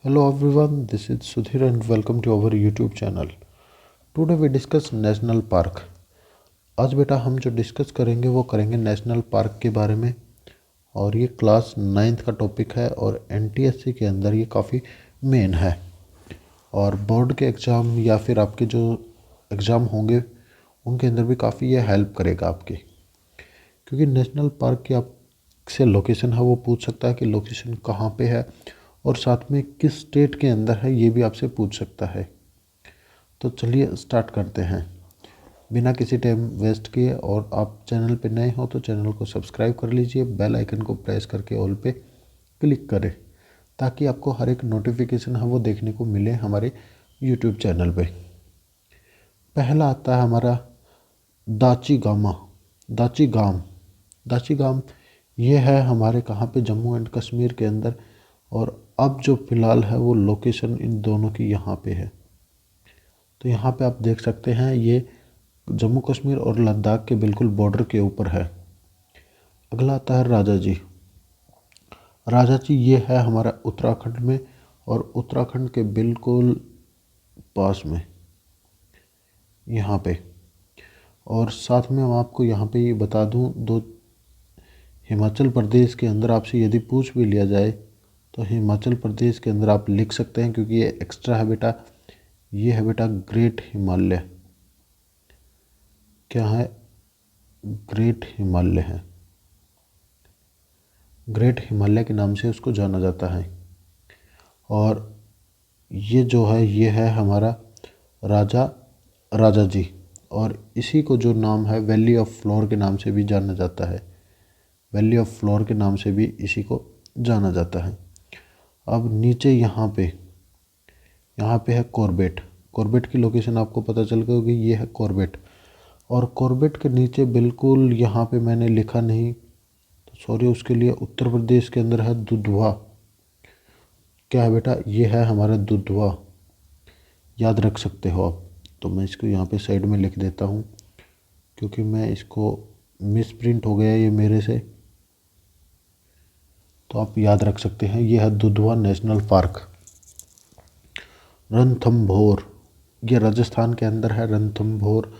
Hello everyone, this is Sudhir and welcome to our YouTube channel. Today we discuss national park. आज बेटा हम जो discuss करेंगे वो करेंगे नेशनल पार्क के बारे में। और ये क्लास 9th का टॉपिक है और NTSC के अंदर ये काफ़ी मेन है। और बोर्ड के एग्ज़ाम या फिर आपके जो एग्ज़ाम होंगे उनके अंदर भी काफ़ी ये हेल्प करेगा आपके, क्योंकि नेशनल पार्क की आपसे लोकेशन है वो पूछ सकता है कि लोकेशन कहाँ पे है, और साथ में किस स्टेट के अंदर है ये भी आपसे पूछ सकता है। तो चलिए स्टार्ट करते हैं बिना किसी टाइम वेस्ट किए। और आप चैनल पे नए हो तो चैनल को सब्सक्राइब कर लीजिए, बेल आइकन को प्रेस करके ऑल पे क्लिक करें ताकि आपको हर एक नोटिफिकेशन है वो देखने को मिले हमारे यूट्यूब चैनल पे। पहला आता है हमारा दाची गामा, दाची गाम। दाची गाम ये है हमारे कहाँ पे, जम्मू एंड कश्मीर के अंदर। और अब जो फ़िलहाल है वो लोकेशन इन दोनों की यहाँ पे है। तो यहाँ पे आप देख सकते हैं ये जम्मू कश्मीर और लद्दाख के बिल्कुल बॉर्डर के ऊपर है। अगला आता है राजा जी। राजा जी ये है हमारा उत्तराखंड में, और उत्तराखंड के बिल्कुल पास में यहाँ पे। और साथ में मैं आपको यहाँ पे ये बता दूँ, दो हिमाचल प्रदेश के अंदर आपसे यदि पूछ भी लिया जाए तो हिमाचल प्रदेश के अंदर आप लिख सकते हैं, क्योंकि ये एक्स्ट्रा है बेटा। ये है बेटा ग्रेट हिमालय। क्या है? ग्रेट हिमालय है। ग्रेट हिमालय के नाम से उसको जाना जाता है। और ये जो है ये है हमारा राजा जी। और इसी को जो नाम है वैली ऑफ फ्लोर के नाम से भी जाना जाता है। वैली ऑफ फ्लोर के नाम से भी इसी को जाना जाता है। अब नीचे यहाँ पे है कॉर्बेट। कॉर्बेट की लोकेशन आपको पता चल गई होगी, ये है कॉर्बेट। और कॉर्बेट के नीचे बिल्कुल यहाँ पे मैंने लिखा नहीं तो सॉरी, उसके लिए उत्तर प्रदेश के अंदर है दुधवा। क्या है बेटा? ये है हमारा दुधवा, याद रख सकते हो आप। तो मैं इसको यहाँ पे साइड में लिख देता हूँ, क्योंकि मैं इसको मिस प्रिंट हो गया ये मेरे से, तो आप याद रख सकते हैं। ये है दुधवा नेशनल पार्क। रणथंभौर, ये राजस्थान के अंदर है रणथंभौर,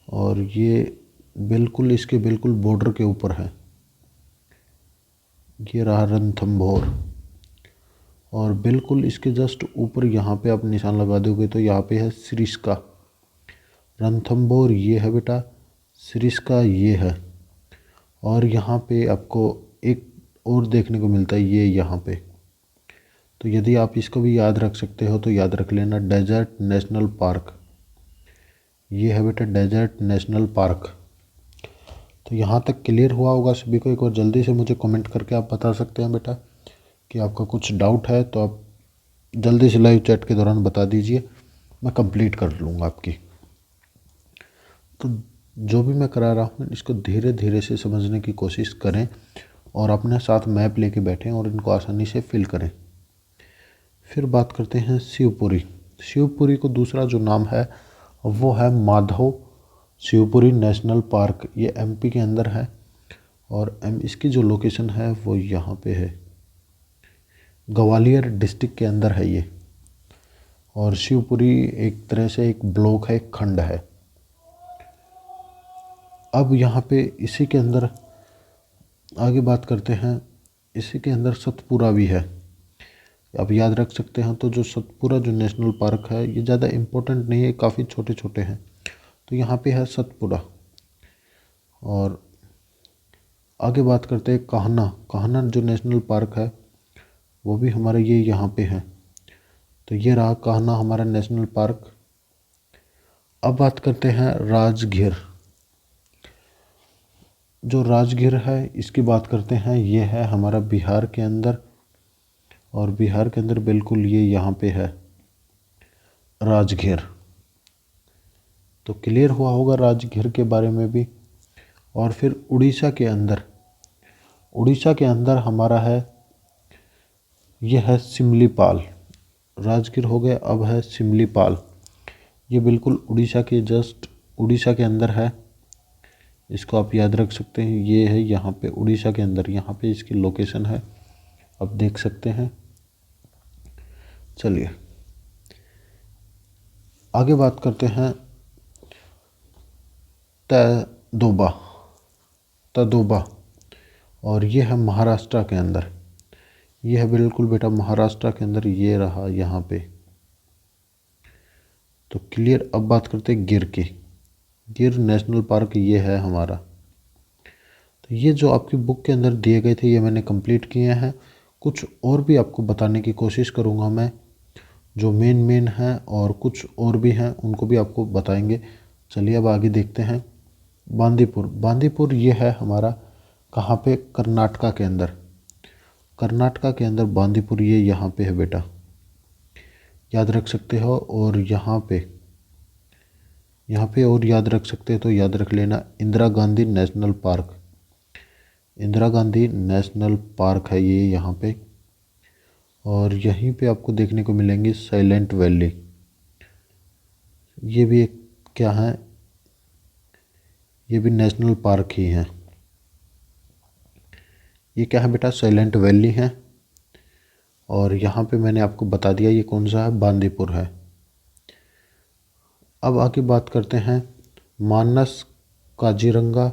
और ये बिल्कुल इसके बिल्कुल बॉर्डर के ऊपर है। ये रहा रणथंभौर। और बिल्कुल इसके जस्ट ऊपर यहाँ पे आप निशान लगा दोगे तो यहाँ पे है सिरिस्का। रणथंभौर ये है बेटा, सिरिस्का ये है। और यहाँ पे आपको एक और देखने को मिलता है, ये यहाँ पे। तो यदि आप इसको भी याद रख सकते हो तो याद रख लेना, डेजर्ट नेशनल पार्क। ये है बेटा डेजर्ट नेशनल पार्क। तो यहाँ तक क्लियर हुआ होगा सभी को। एक बार जल्दी से मुझे कमेंट करके आप बता सकते हैं बेटा कि आपका कुछ डाउट है, तो आप जल्दी से लाइव चैट के दौरान बता दीजिए, मैं कंप्लीट कर लूँगा आपकी। तो जो भी मैं करा रहा हूँ इसको धीरे धीरे से समझने की कोशिश करें और अपने साथ मैप लेके बैठें और इनको आसानी से फिल करें। फिर बात करते हैं शिवपुरी। शिवपुरी को दूसरा जो नाम है वो है माधव शिवपुरी नेशनल पार्क। ये MP के अंदर है, और इसकी जो लोकेशन है वो यहाँ पे है, ग्वालियर डिस्ट्रिक्ट के अंदर है ये। और शिवपुरी एक तरह से एक ब्लॉक है, एक खंड है। अब यहाँ पे इसी के अंदर आगे बात करते हैं, इसी के अंदर सतपुरा भी है। आप याद रख सकते हैं। तो जो सतपुरा जो नेशनल पार्क है ये ज़्यादा इम्पोर्टेंट नहीं है, काफ़ी छोटे छोटे हैं। तो यहाँ पे है सतपुरा। और आगे बात करते हैं कान्हा। कान्हा जो नेशनल पार्क है वो भी हमारा ये यहाँ पे है। तो ये रहा कान्हा हमारा नेशनल पार्क। अब बात करते हैं राजगीर। जो राजगीर है इसकी बात करते हैं, ये है हमारा बिहार के अंदर। और बिहार के अंदर बिल्कुल ये यहाँ पे है राजगीर। तो क्लियर हुआ होगा राजगीर के बारे में भी। और फिर उड़ीसा के अंदर हमारा है, ये है सिमलीपाल। राजगीर हो गया, अब है सिमलीपाल। ये बिल्कुल उड़ीसा के अंदर है। इसको आप याद रख सकते हैं। ये है यहाँ पे उड़ीसा के अंदर, यहाँ पे इसकी लोकेशन है, आप देख सकते हैं। चलिए आगे बात करते हैं तदोबा। तदोबा और ये है महाराष्ट्र के अंदर, ये है बिल्कुल बेटा महाराष्ट्र के अंदर, ये रहा यहाँ पे। तो क्लियर। अब बात करते हैं गिर की। गिर नेशनल पार्क ये है हमारा। तो ये जो आपकी बुक के अंदर दिए गए थे ये मैंने कंप्लीट किए हैं। कुछ और भी आपको बताने की कोशिश करूँगा मैं, जो मेन हैं, और कुछ और भी हैं उनको भी आपको बताएंगे। चलिए अब आगे देखते हैं। बांदीपुर। बांदीपुर ये है हमारा कहाँ पे? कर्नाटका के अंदर। कर्नाटका के अंदर बांदीपुर ये यहाँ पे है बेटा, याद रख सकते हो। और यहाँ पे और याद रख सकते हो तो याद रख लेना, Indira Gandhi national park. Indira Gandhi national park है ये यहाँ पे। और यहीं पे आपको देखने को मिलेंगी साइलेंट वैली। ये भी एक क्या है? ये भी नेशनल पार्क ही है। ये क्या है बेटा? साइलेंट वैली है। और यहाँ पे मैंने आपको बता दिया ये कौन सा है, बांदीपुर है। अब आगे बात करते हैं मानस, काजीरंगा।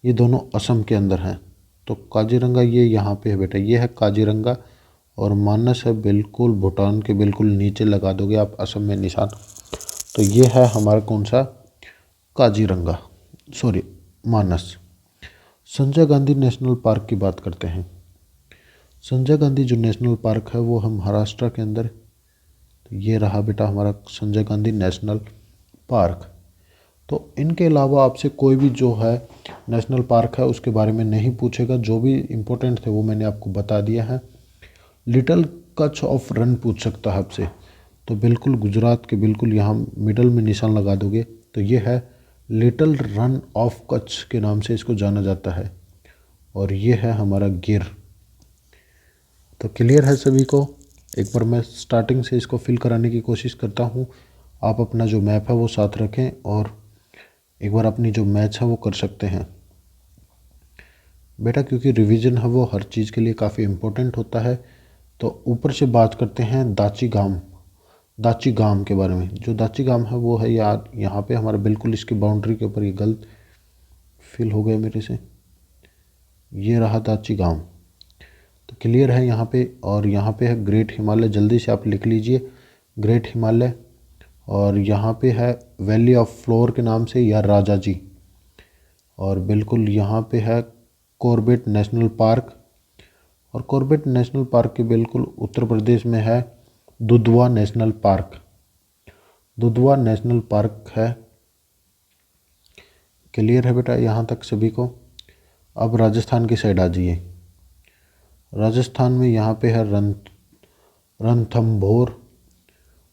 ये दोनों असम के अंदर हैं। तो काजीरंगा ये यहाँ पे है बेटा, ये है काजीरंगा। और मानस है बिल्कुल भूटान के बिल्कुल नीचे, लगा दोगे आप असम में निशान। तो ये है हमारा कौन सा? काजीरंगा, सॉरी मानस। संजय गांधी नेशनल पार्क की बात करते हैं। संजय गांधी जो नेशनल पार्क है वो है महाराष्ट्र के अंदर। तो ये रहा बेटा हमारा संजय गांधी नेशनल पार्क। तो इनके अलावा आपसे कोई भी जो है नेशनल पार्क है उसके बारे में नहीं पूछेगा। जो भी इम्पोर्टेंट थे वो मैंने आपको बता दिया है। लिटिल कच्छ ऑफ रन पूछ सकता है आपसे, तो बिल्कुल गुजरात के बिल्कुल यहाँ मिडल में निशान लगा दोगे। तो ये है लिटिल रन ऑफ कच्छ के नाम से इसको जाना जाता है। और ये है हमारा गिर। तो क्लियर है सभी को? एक बार मैं स्टार्टिंग से इसको फिल कराने की कोशिश करता हूँ। आप अपना जो मैप है वो साथ रखें और एक बार अपनी जो मैच है वो कर सकते हैं बेटा, क्योंकि रिवीजन है वो हर चीज़ के लिए काफ़ी इम्पोर्टेंट होता है। तो ऊपर से बात करते हैं दाची गाम। दाची गाम के बारे में। जो दाची गाम है वो है यार यहाँ पे हमारा बिल्कुल इसकी बाउंड्री के ऊपर। ये गलत फिल हो गया मेरे से। ये रहा दाची गाम। तो क्लियर है यहाँ पे। और यहाँ पे है ग्रेट हिमालय, जल्दी से आप लिख लीजिए ग्रेट हिमालय। और यहाँ पे है वैली ऑफ फ्लोर के नाम से या राजा जी। और बिल्कुल यहाँ पे है कॉर्बेट नेशनल पार्क। और कॉर्बेट नेशनल पार्क के बिल्कुल उत्तर प्रदेश में है Dudhwa national park. Dudhwa national park है। क्लियर है बेटा यहाँ तक सभी को? अब राजस्थान की साइड आ जाइए। राजस्थान में यहाँ पे है रणथंभौर।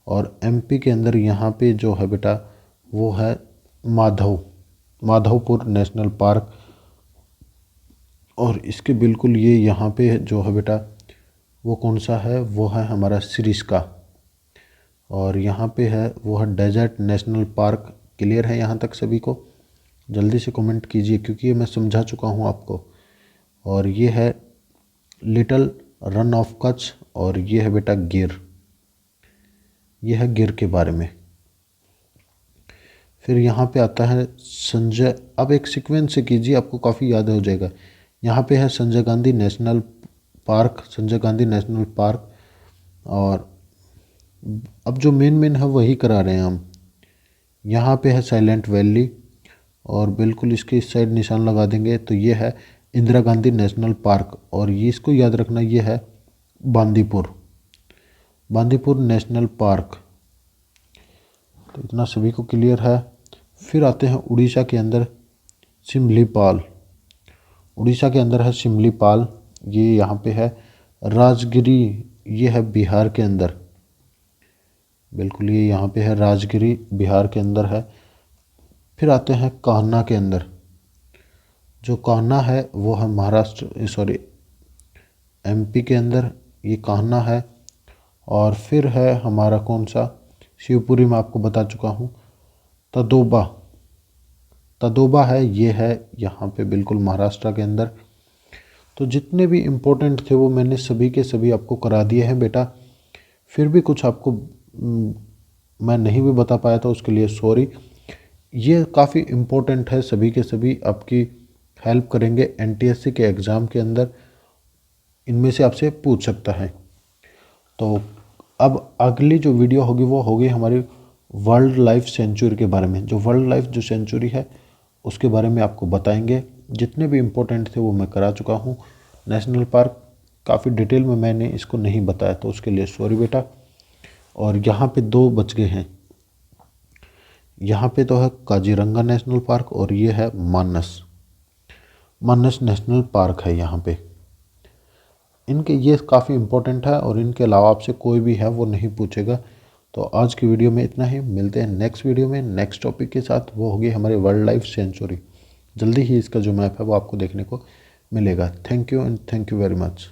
और एमपी के अंदर यहाँ पे जो है बेटा वो है माधवपुर नेशनल पार्क। और इसके बिल्कुल ये यहाँ पे जो है बेटा वो कौन सा है? वो है हमारा सिरिस्का। और यहाँ पे है वो है डेजर्ट नेशनल पार्क। क्लियर है यहाँ तक सभी को? जल्दी से कमेंट कीजिए क्योंकि ये मैं समझा चुका हूँ आपको। और ये है लिटिल रन ऑफ कच्छ। और ये है बेटा गिर। ये है गिर के बारे में। फिर यहाँ पे आता है संजय। अब एक सीक्वेंस से कीजिए, आपको काफ़ी याद हो जाएगा। यहाँ पे है Sanjay Gandhi national park, Sanjay Gandhi national park. और अब जो मेन है वही करा रहे हैं हम। यहाँ पे है साइलेंट वैली। और बिल्कुल इसके इस साइड निशान लगा देंगे तो ये है इंदिरा गांधी नेशनल पार्क। और ये इसको याद रखना, ये है बांदीपुर, बांदीपुर नेशनल पार्क। तो इतना सभी को क्लियर है। फिर आते हैं उड़ीसा के अंदर सिमलीपाल। उड़ीसा के अंदर है सिमलीपाल, ये यहाँ पे है। राजगिरी, ये है बिहार के अंदर। बिल्कुल ये यहाँ पे है राजगिरी, बिहार के अंदर है। फिर आते हैं कान्हा के अंदर। जो कान्हा है वो है महाराष्ट्र, सॉरी एमपी के अंदर ये कान्हा है। और फिर है हमारा कौन सा? शिवपुरी में आपको बता चुका हूँ। तदोबा, तदोबा है, ये है यहाँ पे बिल्कुल महाराष्ट्र के अंदर। तो जितने भी इम्पोर्टेंट थे वो मैंने सभी के सभी आपको करा दिए हैं बेटा। फिर भी कुछ आपको मैं नहीं भी बता पाया था, उसके लिए सॉरी। ये काफ़ी इम्पोर्टेंट है, सभी के सभी आपकी हेल्प करेंगे एनटीएससी के एग्ज़ाम के अंदर, इनमें से आपसे पूछ सकता है। तो अब अगली जो वीडियो होगी वो होगी हमारी वर्ल्ड लाइफ सेंचुरी के बारे में। जो वर्ल्ड लाइफ जो सेंचुरी है उसके बारे में आपको बताएंगे। जितने भी इम्पोर्टेंट थे वो मैं करा चुका हूँ। नेशनल पार्क काफ़ी डिटेल में मैंने इसको नहीं बताया, तो उसके लिए सॉरी बेटा। और यहाँ पे दो बच गए हैं, यहाँ पे तो है काजीरंगा नेशनल पार्क और ये है मानस मानस नेशनल पार्क है यहाँ पे। इनके ये काफ़ी इम्पोर्टेंट है और इनके अलावा आपसे कोई भी है वो नहीं पूछेगा। तो आज की वीडियो में इतना ही, मिलते हैं नेक्स्ट वीडियो में नेक्स्ट टॉपिक के साथ। वो होगी हमारी वर्ल्ड लाइफ सेंचुरी। जल्दी ही इसका जो मैप है वो आपको देखने को मिलेगा। Thank you and thank you very much.